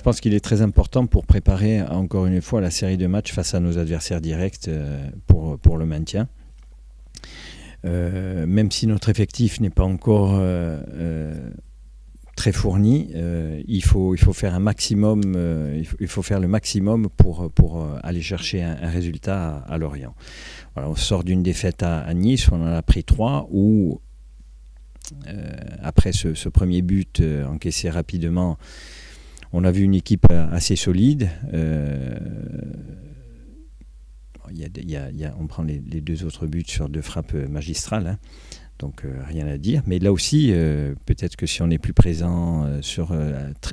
je pense qu'il est très important pour préparer encore une fois la série de matchs face à nos adversaires directs pour le maintien. Même si notre effectif n'est pas encore très fourni, il faut faire un maximum, il faut faire le maximum pour aller chercher un résultat à Lorient. Voilà, on sort d'une défaite à Nice, on en a pris 3, où après ce premier but encaissé rapidement, on a vu une équipe assez solide. On prend les 2 autres buts sur 2 frappes magistrales, hein, donc rien à dire. Mais là aussi, peut-être que si on est plus présent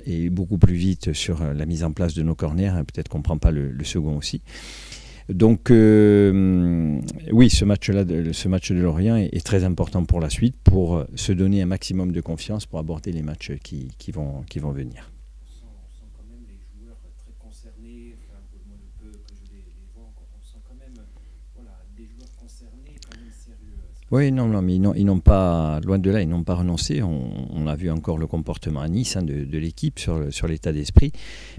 et beaucoup plus vite sur la mise en place de nos corners, hein, peut-être qu'on ne prend pas le second aussi. Donc oui, ce match de Lorient est très important pour la suite, pour se donner un maximum de confiance pour aborder les matchs qui vont venir. On sent quand même les joueurs très concernés, enfin, pour moi le peu que je les vois, on sent quand même voilà, des joueurs concernés, quand même sérieux. Oui, non, mais ils n'ont pas, loin de là, ils n'ont pas renoncé. On a vu encore le comportement à Nice, hein, de l'équipe sur l'état d'esprit.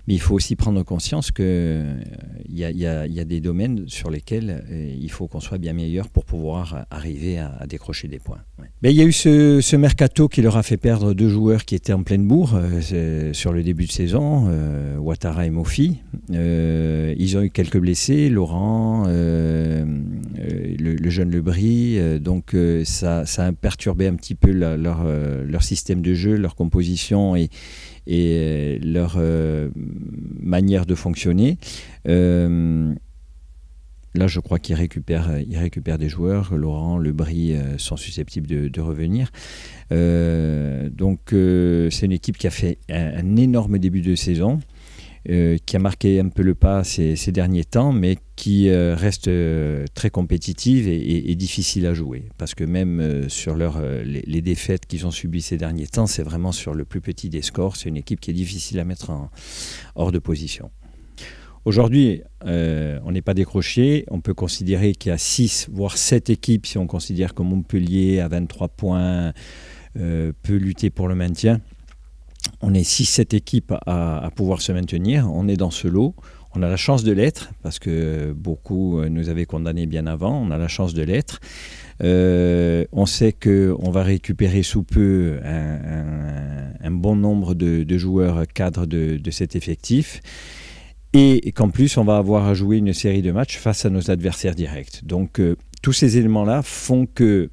Mais il faut aussi prendre conscience qu'il y a des domaines sur lesquels il faut qu'on soit bien meilleur pour pouvoir arriver à décrocher des points. Ouais. Mais il y a eu ce mercato qui leur a fait perdre 2 joueurs qui étaient en pleine bourre sur le début de saison, Ouattara et Mofi. Ils ont eu quelques blessés, Laurent, le jeune Lebris, donc ça a perturbé un petit peu leur système de jeu, leur composition et leur manière de fonctionner. Là, je crois qu'ils récupèrent des joueurs. Laurent, Lebris sont susceptibles de revenir. Donc, c'est une équipe qui a fait un énorme début de saison, qui a marqué un peu le pas ces derniers temps, mais qui reste très compétitive et difficile à jouer. Parce que même sur les défaites qu'ils ont subies ces derniers temps, c'est vraiment sur le plus petit des scores. C'est une équipe qui est difficile à mettre hors de position. Aujourd'hui, on n'est pas décroché. On peut considérer qu'il y a 6, voire 7 équipes, si on considère que Montpellier à 23 points peut lutter pour le maintien. On est 6-7 équipes à pouvoir se maintenir. On est dans ce lot. On a la chance de l'être, parce que beaucoup nous avaient condamnés bien avant. On a la chance de l'être. On sait qu'on va récupérer sous peu un bon nombre de joueurs cadres de cet effectif. Et qu'en plus, on va avoir à jouer une série de matchs face à nos adversaires directs. Donc, tous ces éléments-là font que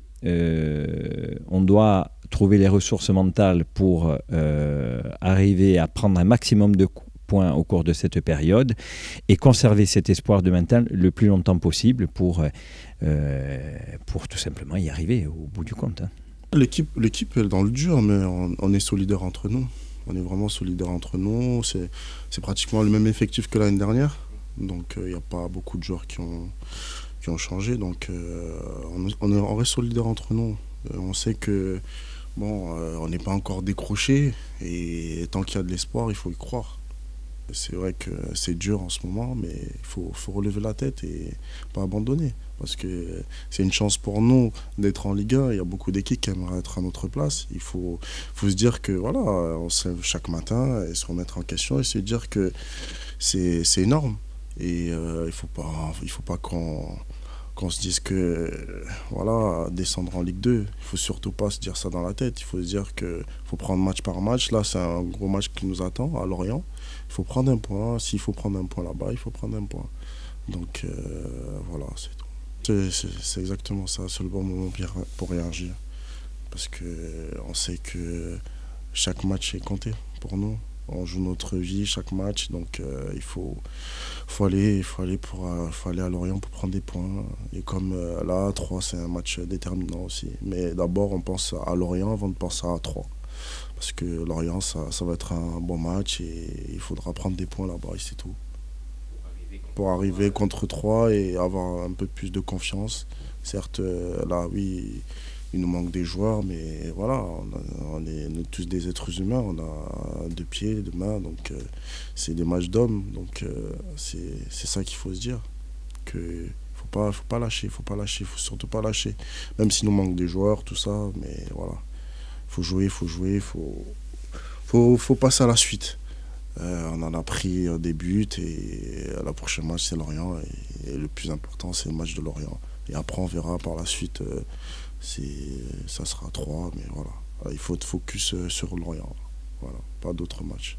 on doit trouver les ressources mentales pour arriver à prendre un maximum de points au cours de cette période et conserver cet espoir de maintien le plus longtemps possible pour tout simplement y arriver au bout du compte. Hein. L'équipe est dans le dur, mais on est solidaires entre nous. On est vraiment solidaires entre nous. C'est pratiquement le même effectif que l'année dernière. Donc il n'y a pas beaucoup de joueurs qui ont changé. Donc on reste solidaires entre nous. On sait que bon, on n'est pas encore décroché. Et tant qu'il y a de l'espoir, il faut y croire. C'est vrai que c'est dur en ce moment, mais il faut relever la tête et pas abandonner. Parce que c'est une chance pour nous d'être en Ligue 1. Il y a beaucoup d'équipes qui aimeraient être à notre place. Il faut se dire que voilà, on se lève chaque matin et se remettre en question et se dire que c'est énorme. Et il faut pas qu'on se dise que voilà, descendre en Ligue 2. Il faut surtout pas se dire ça dans la tête. Il faut se dire qu'il faut prendre match par match. Là, c'est un gros match qui nous attend à Lorient. Il faut prendre un point. S'il faut prendre un point là-bas, il faut prendre un point. Donc voilà, c'est tout. C'est exactement ça, c'est le bon moment pour réagir. Parce qu'on sait que chaque match est compté pour nous. On joue notre vie chaque match, donc il faut aller à Lorient pour prendre des points. Et comme là, 3, c'est un match déterminant aussi. Mais d'abord, on pense à Lorient avant de penser à 3. Parce que Lorient, ça va être un bon match et il faudra prendre des points là-bas et c'est tout. Pour arriver contre 3 et avoir un peu plus de confiance. Certes, là, oui, il nous manque des joueurs, mais voilà, on est tous des êtres humains, on a 2 pieds, 2 mains, donc c'est des matchs d'hommes. Donc c'est ça qu'il faut se dire, qu'il faut pas lâcher, il faut surtout pas lâcher. Même s'il nous manque des joueurs, tout ça, mais voilà, il faut jouer, faut passer à la suite. On en a pris des buts et le prochain match c'est Lorient et le plus important c'est le match de Lorient. Et après on verra par la suite, ça sera 3, mais voilà. Il faut être focus sur Lorient, voilà, pas d'autres matchs.